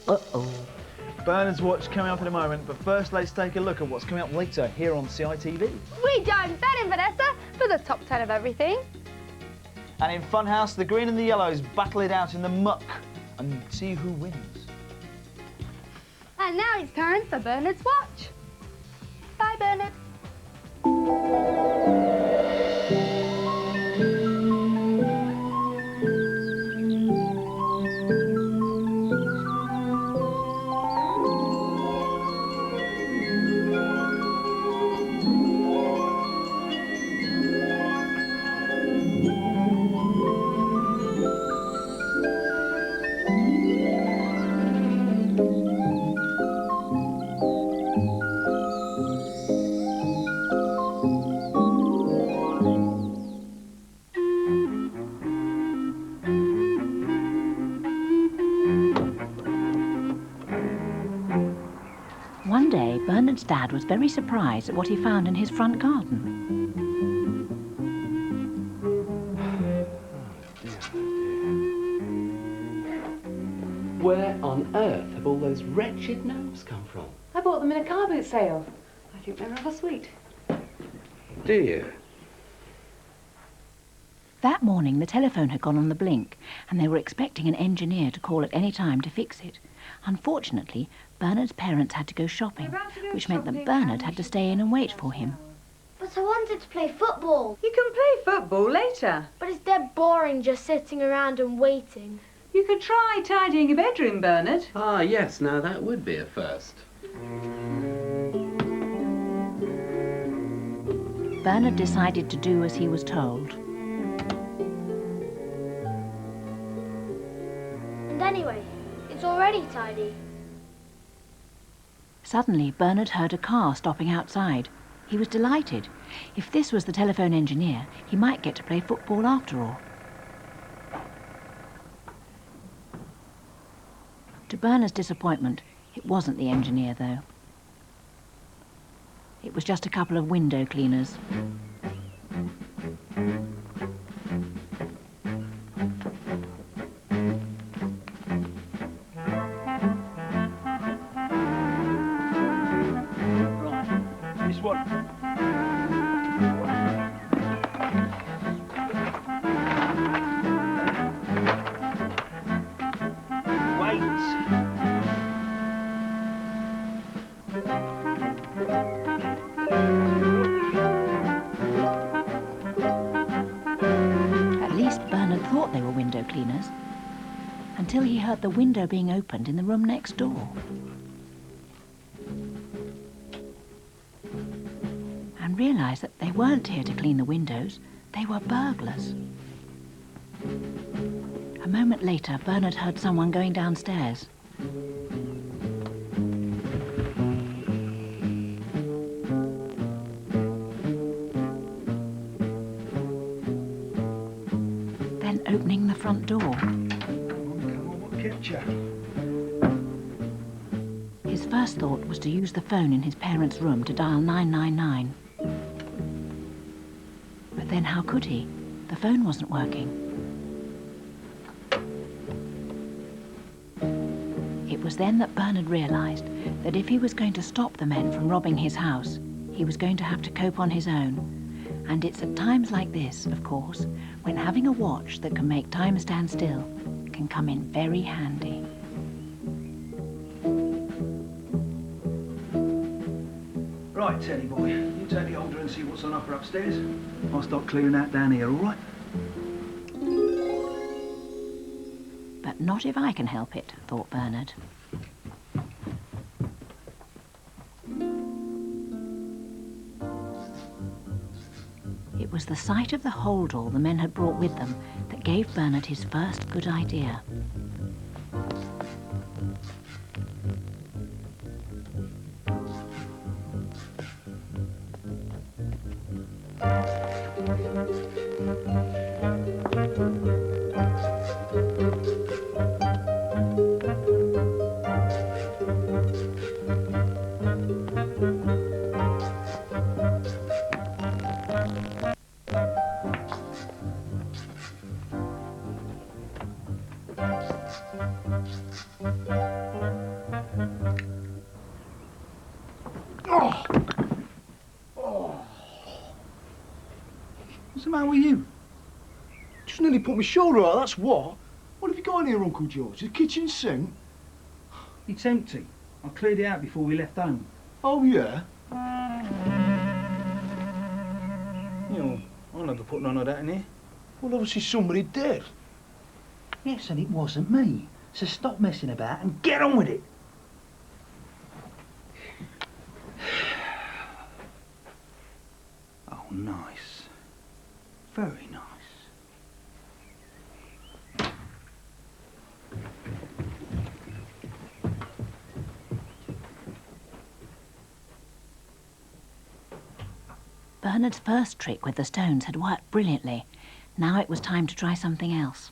Uh-oh. Bernard's watch coming up in a moment, but first let's take a look at what's coming up later here on CITV. We dive Ben and Vanessa for the top 10 of everything. And in Funhouse, the green and the yellows battle it out in the muck and see who wins. And now it's time for Bernard's watch. Bye, Bernard. One day, Bernard's dad was very surprised at what he found in his front garden. Where on earth have all those wretched gnomes come from? I bought them in a car boot sale. I think they're rather sweet. Do you? That morning, the telephone had gone on the blink, and they were expecting an engineer to call at any time to fix it. Unfortunately, Bernard's parents had to go shopping, which meant that Bernard had to stay in and wait for him. But I wanted to play football. You can play football later. But it's dead boring just sitting around and waiting. You could try tidying your bedroom, Bernard. Ah, yes, now that would be a first. Bernard decided to do as he was told. And anyway, it's already tidy. Suddenly, Bernard heard a car stopping outside. He was delighted. If this was the telephone engineer, he might get to play football after all. To Bernard's disappointment, it wasn't the engineer, though. It was just a couple of window cleaners. This one. At least Bernard thought they were window cleaners, until he heard the window being opened in the room next door. And realised that they weren't here to clean the windows, they were burglars. A moment later, Bernard heard someone going downstairs. Then opening the front door. Come on, what kept you? His first thought was to use the phone in his parents' room to dial 999. But then how could he? The phone wasn't working. It was then that Bernard realised that if he was going to stop the men from robbing his house, he was going to have to cope on his own. And it's at times like this, of course, when having a watch that can make time stand still can come in very handy. Right, Teddy boy, you take the holder and see what's on upper upstairs. I'll start clearing that down here, all right? But not if I can help it, thought Bernard. It was the sight of the holdall the men had brought with them that gave Bernard his first good idea. Oh! Oh! What's the matter with you? Just nearly put my shoulder out, that's what. What have you got in here, Uncle George? The kitchen sink? It's empty. I cleared it out before we left home. Oh, yeah? You know, I'll never put none of that in here. Well, obviously somebody did. Yes, and it wasn't me. So stop messing about and get on with it. Oh, nice. Very nice. Bernard's first trick with the stones had worked brilliantly. Now it was time to try something else.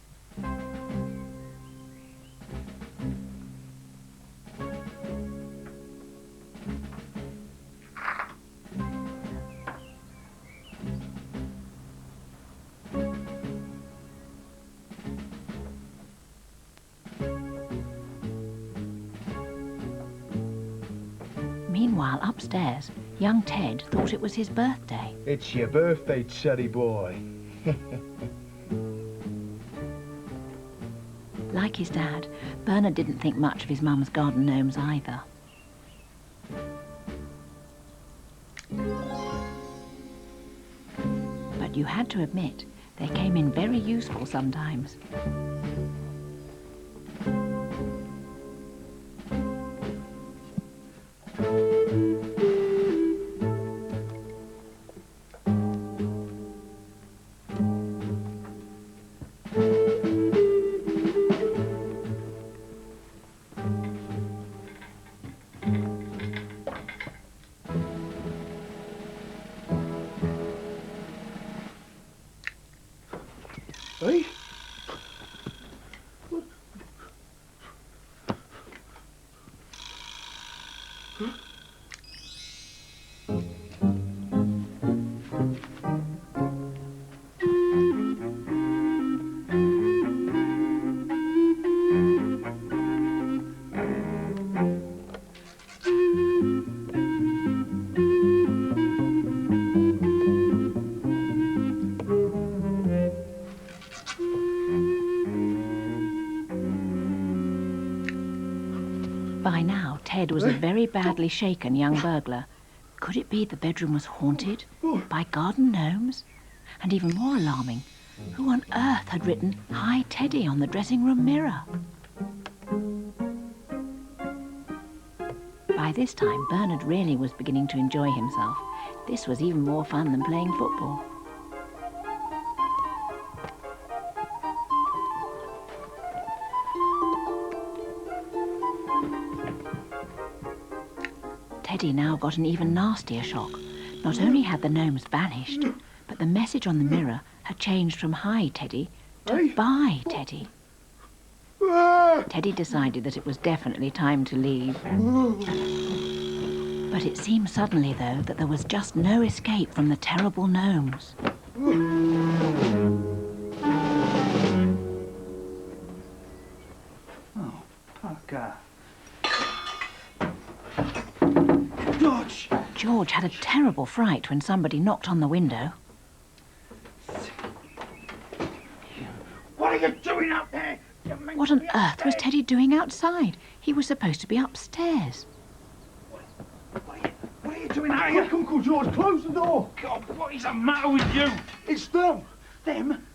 Meanwhile, upstairs, young Ted thought it was his birthday. It's your birthday, Teddy boy. Like his dad, Bernard didn't think much of his mum's garden gnomes either. But you had to admit, they came in very useful sometimes. Hey? By now, Ted was a very badly shaken young burglar. Could it be the bedroom was haunted by garden gnomes? And even more alarming, who on earth had written "Hi, Teddy" on the dressing room mirror? By this time, Bernard really was beginning to enjoy himself. This was even more fun than playing football. Teddy now got an even nastier shock. Not only had the gnomes vanished, but the message on the mirror had changed from "Hi, Teddy" to "Bye, Teddy." Teddy decided that it was definitely time to leave. But it seemed suddenly, though, that there was just no escape from the terrible gnomes. Oh, pucker. George! George had a terrible fright when somebody knocked on the window. What are you doing up there? What on earth was Teddy doing outside? He was supposed to be upstairs. What are you doing out here? Quick, Uncle George, close the door. God, what is the matter with you? It's them. Them?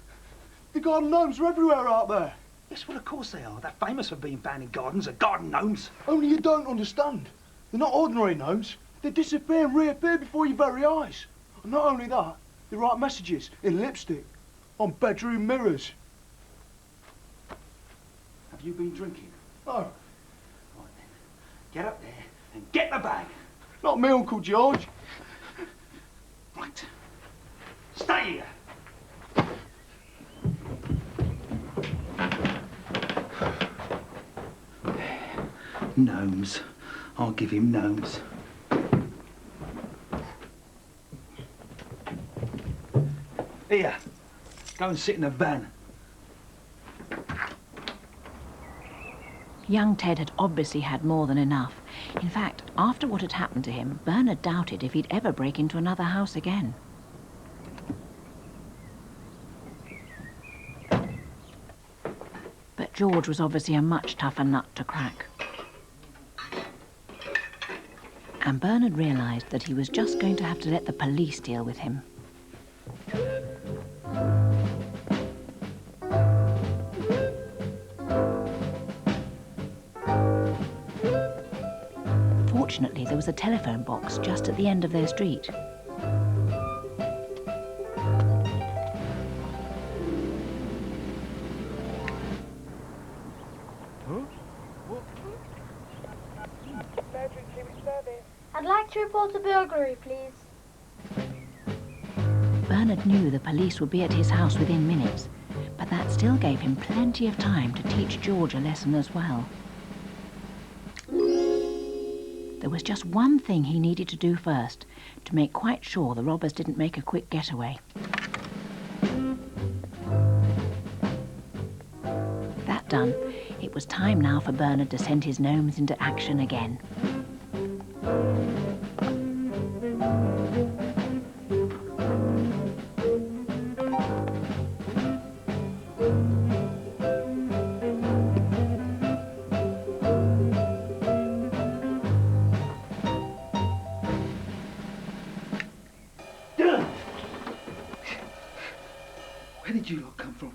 The garden gnomes are everywhere out there. Yes, well, of course they are. They're famous for being found in gardens, are garden gnomes. Only you don't understand. They're not ordinary gnomes. They disappear and reappear before your very eyes. And not only that, they write messages in lipstick on bedroom mirrors. Have you been drinking? No, Right then. Get up there and get the bag. not me, Uncle George. Right. Stay here. Gnomes. I'll give him gnomes. Here. Go and sit in the van. Young Ted had obviously had more than enough. In fact, after what had happened to him, Bernard doubted if he'd ever break into another house again. But George was obviously a much tougher nut to crack. And Bernard realised that he was just going to have to let the police deal with him. Fortunately, there was a telephone box just at the end of their street. I'd like to report a burglary, please. Bernard knew the police would be at his house within minutes, but that still gave him plenty of time to teach George a lesson as well. There was just one thing he needed to do first, to make quite sure the robbers didn't make a quick getaway. That done, it was time now for Bernard to send his gnomes into action again. Where did you lot come from?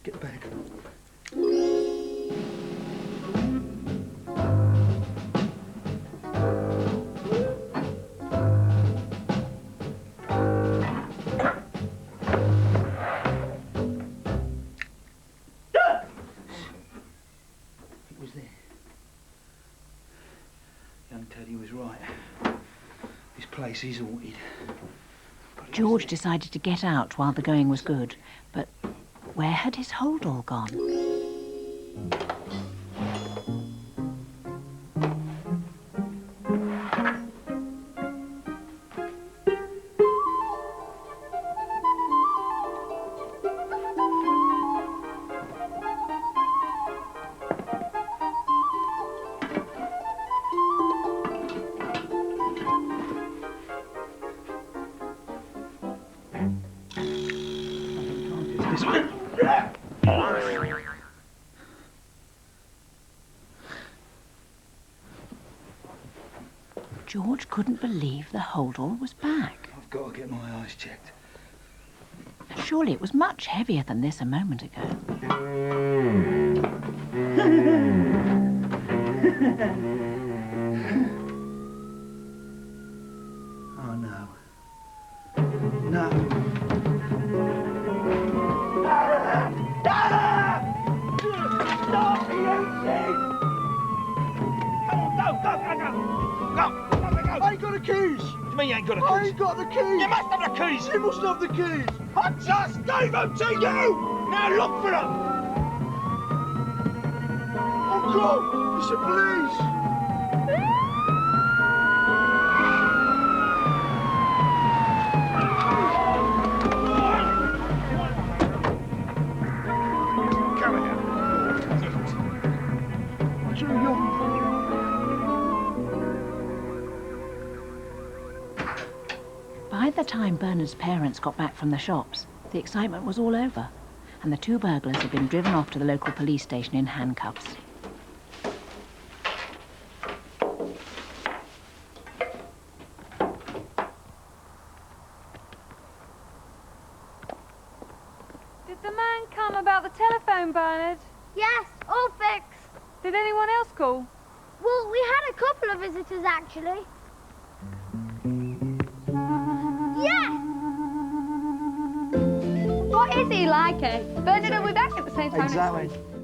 Get the bag. It was there. Young Teddy was right. This place is haunted. George decided to get out while the going was good, but where had his hold all gone? This way. George couldn't believe the holdall was back. I've got to get my eyes checked. Surely it was much heavier than this a moment ago. Oh no. No. Stop eating! I ain't got the keys! What do you mean you ain't got the I keys? ain't got the keys! You must have the keys! You must have the keys! I just gave them to you! Now look for them! Uncle! It's the police! Come here. Too young. By the time Bernard's parents got back from the shops, the excitement was all over, and the two burglars had been driven off to the local police station in handcuffs. Did the man come about the telephone, Bernard? Yes, all fixed. Did anyone else call? Well, we had a couple of visitors, actually. Yes! What What is he like, eh? Bernard will be back at the same time next week. Exactly.